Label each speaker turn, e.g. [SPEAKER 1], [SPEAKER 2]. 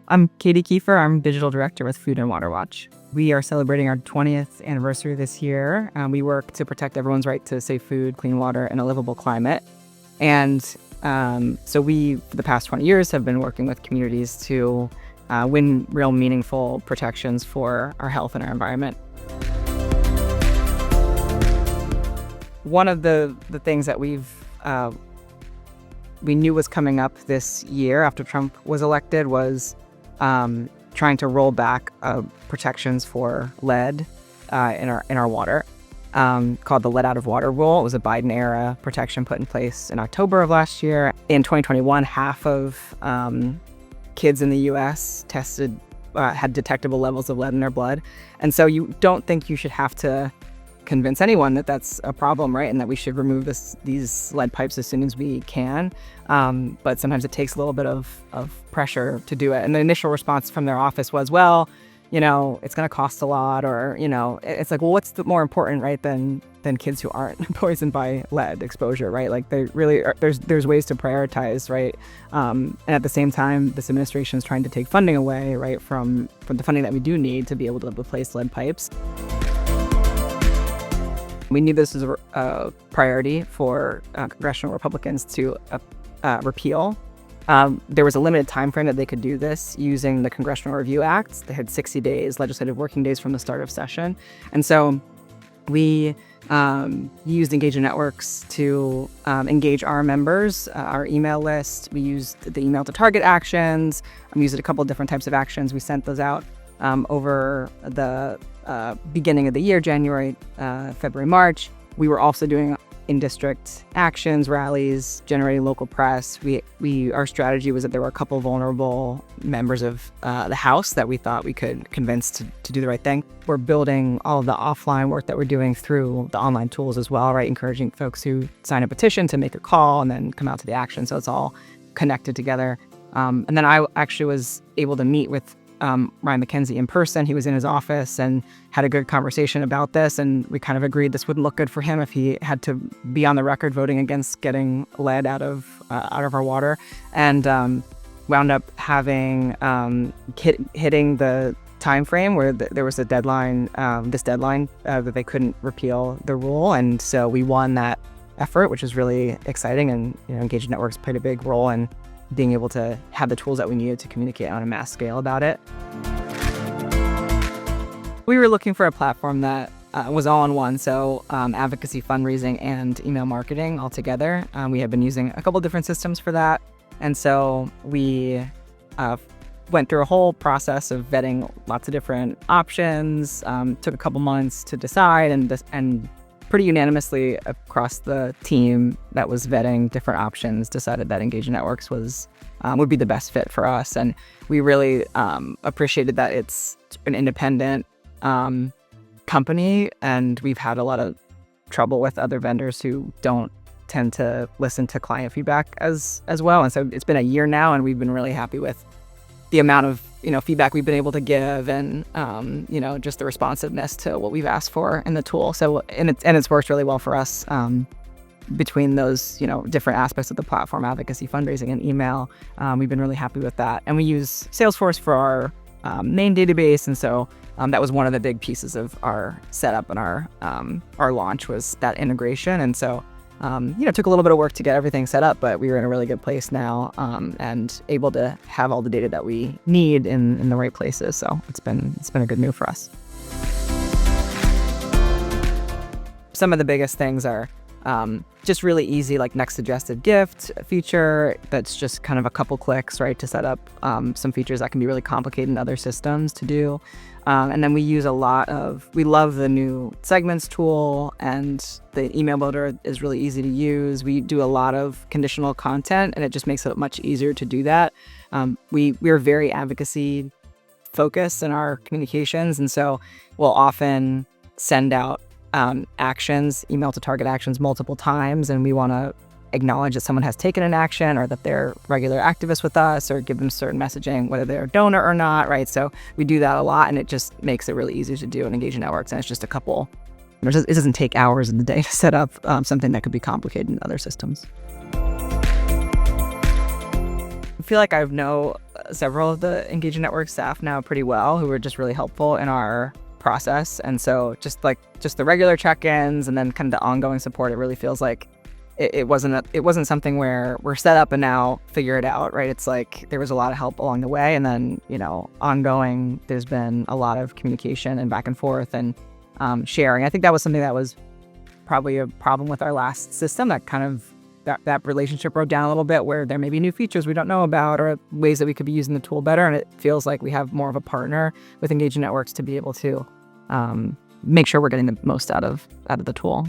[SPEAKER 1] I'm Katy Kiefer. I'm Digital Director with Food and Water Watch. We are celebrating our 20th anniversary this year. We work to protect everyone's right to safe food, clean water, and a livable climate. And so we, for the past 20 years, have been working with communities to win real meaningful protections for our health and our environment. One of the things that we knew was coming up this year after Trump was elected was trying to roll back protections for lead in our water, called the Lead Out of Water Rule. It was a Biden-era protection put in place in October of last year. In 2021, half of kids in the U.S. had detectable levels of lead in their blood. And so you don't think you should have to convince anyone that that's a problem, right? And that we should remove these lead pipes as soon as we can. But sometimes it takes a little bit of pressure to do it. And the initial response from their office was, well, it's going to cost a lot, or, it's like, well, what's more important, right, than kids who aren't poisoned by lead exposure, right? Like, they really are, there's ways to prioritize, right? And at the same time, this administration is trying to take funding away, right, from the funding that we do need to be able to replace lead pipes. We knew this was a priority for congressional Republicans to repeal. There was a limited time frame that they could do this using the Congressional Review Act. They had 60 days, legislative working days from the start of session. And so we used engagement networks to engage our members, our email list. We used the email to target actions. We used a couple of different types of actions. We sent those out over the beginning of the year, January, February, March. We were also doing in-district actions, rallies, generating local press. Our strategy was that there were a couple vulnerable members of the House that we thought we could convince to do the right thing. We're building all of the offline work that we're doing through the online tools as well, right? Encouraging folks who sign a petition to make a call and then come out to the action. So it's all connected together. And then I actually was able to meet with Ryan McKenzie in person. He was in his office and had a good conversation about this, and we kind of agreed this wouldn't look good for him if he had to be on the record voting against getting lead out of our water, and wound up having hitting the time frame where there was a deadline, that they couldn't repeal the rule, and so we won that effort, which is really exciting. And Engagement Networks played a big role in being able to have the tools that we needed to communicate on a mass scale about it. We were looking for a platform that was all in one, so advocacy, fundraising, and email marketing all together. We had been using a couple different systems for that, and so we went through a whole process of vetting lots of different options. Took a couple months to decide, and pretty unanimously across the team that was vetting different options decided that Engagement Networks would be the best fit for us. And we really appreciated that it's an independent company, and we've had a lot of trouble with other vendors who don't tend to listen to client feedback as well. And so it's been a year now, and we've been really happy with the amount of feedback we've been able to give, and just the responsiveness to what we've asked for in the tool. So and it's worked really well for us between those different aspects of the platform: advocacy, fundraising, and email. We've been really happy with that, and we use Salesforce for our main database, and so that was one of the big pieces of our setup and our launch was that integration. And so it took a little bit of work to get everything set up, but we were in a really good place now, and able to have all the data that we need in the right places. So it's been a good move for us. Some of the biggest things are just really easy, like next suggested gift feature. That's just kind of a couple clicks, right, to set up some features that can be really complicated in other systems to do. And then we love the new segments tool, and the email builder is really easy to use. We do a lot of conditional content, and it just makes it much easier to do that. We're very advocacy focused in our communications, and so we'll often send out actions, email to target actions multiple times, and we want to acknowledge that someone has taken an action, or that they're regular activists with us, or give them certain messaging, whether they're a donor or not, right? So we do that a lot, and it just makes it really easy to do in Engagement Networks, and it's just a couple. It doesn't take hours in the day to set up something that could be complicated in other systems. I feel like I know several of the Engaging Network staff now pretty well, who were just really helpful in our process. And so just the regular check-ins and then kind of the ongoing support, it really feels like it wasn't something where we're set up and now figure it out, right? It's like there was a lot of help along the way, and then ongoing, there's been a lot of communication and back and forth and sharing. I think that was something that was probably a problem with our last system, that kind of that relationship broke down a little bit, where there may be new features we don't know about or ways that we could be using the tool better. And it feels like we have more of a partner with Engaging Networks to be able to make sure we're getting the most out of the tool.